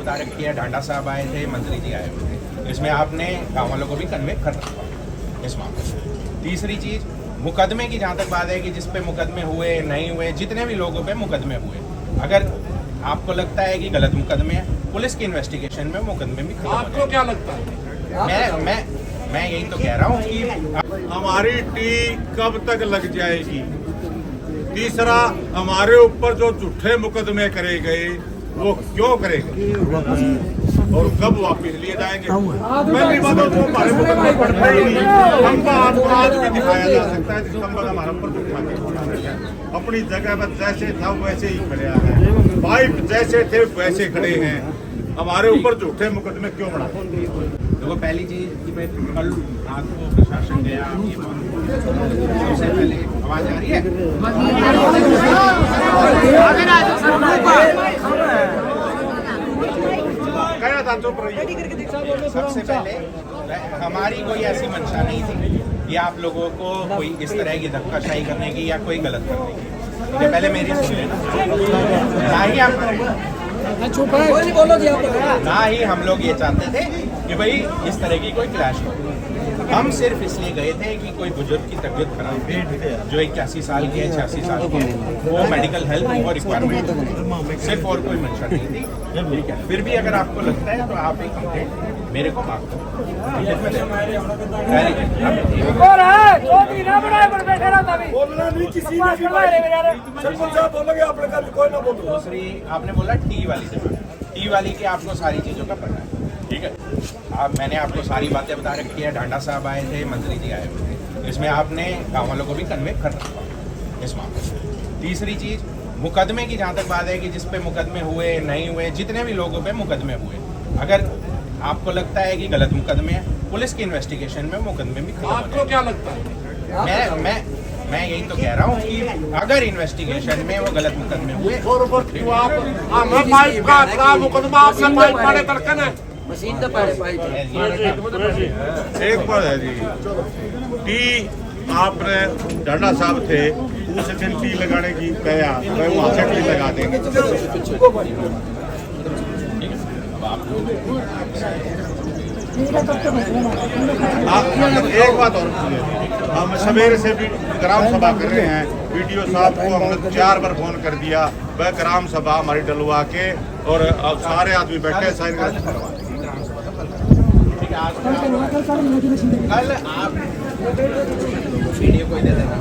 बता रखी है, ढांडा साहब आए थे, मंत्री जी आए हुए थे, इसमें आपने गाँव वालों को भी कन्वे कर रखा इस मामले में। तीसरी चीज़, मुकदमे की जहाँ तक बात है कि जिस पे मुकदमे हुए नहीं हुए, जितने भी लोगों पे मुकदमे हुए, अगर आपको लगता है कि गलत मुकदमे हैं, पुलिस की इन्वेस्टिगेशन में मुकदमे भी खत्म हो जाएंगे। आपको क्या लगता है? मैं यही तो कह रहा हूँ कि हमारी टी कब तक लग जाएगी? तीसरा, हमारे ऊपर जो झूठे मुकदमे करे गए वो क्यों करे गए और कब वापस लिए जाएंगे? पहली बात तो हमारे मुकदमे पड़ते ही नहीं। हम आपको आज भी दिखाया जा सकता है, सितंबर हमारा ऊपर अपनी जगह पर जैसे था वैसे ही खड़े हैं, पाइप जैसे थे वैसे खड़े हैं। हमारे ऊपर झूठे मुकदमे क्यों बना? देखो, पहली चीज कि मैं कल रात को प्रशासन गया, सबसे पहले आवाज आ रही है, सबसे पहले हमारी कोई ऐसी मंशा नहीं थी कि आप लोगों को कोई इस तरह की धक्काशाही करने की या कोई गलत करने की। ये पहले मेरी सुन लेना, ना ही हम लोग ये चाहते थे कि भाई इस तरह की कोई क्लैश हो। हम सिर्फ इसलिए गए थे कि कोई बुजुर्ग की तबीयत खराब थी, जो 81 साल की है, 86 साल की है, वो मेडिकल हेल्प और रिक्वायरमेंट, सिर्फ और कोई मंशा नहीं थी। ठीक है, फिर भी अगर आपको लगता है तो आप एक कंप्लेंट मेरे को मांग दो। दूसरी, आपने बोला टी वाली जगह, टी वाली की आपको सारी चीज़ों का पता है, ठीक है। मैंने आपको सारी बातें बता रखी है, ढांडा साहब आए थे, मंत्री जी आए हुए थे, इसमें आपने गाँव वालों को भी कन्वे कर रखा इस मामले में। तीसरी चीज़, मुकदमे की जहाँ तक बात है कि जिस पे मुकदमे हुए नहीं हुए, जितने भी लोगों पे मुकदमे हुए, अगर आपको लगता है कि गलत मुकदमे हैं, पुलिस की इन्वेस्टिगेशन में मुकदमे भी खत्म हो जाएंगे। आपको क्या लगता है? मैं यही तो कह रहा हूँ कि अगर इन्वेस्टिगेशन में वो गलत मुकदमे हुए, मशीन तो पड़े पाइप एक बात है जी, टी आपने ढांडा साहब थे, उस दिन टी लगाने की कहा, मैं वहाँ से टी लगा देंगे। एक बात और सुनिए, हम सवेरे से भी ग्राम सभा कर रहे हैं, वीडियो साहब को हमने 4 बार फोन कर दिया, वह ग्राम सभा हमारी डलवा के और अब सारे आदमी बैठे साइन कर। कल आप वीडियो को दे देना।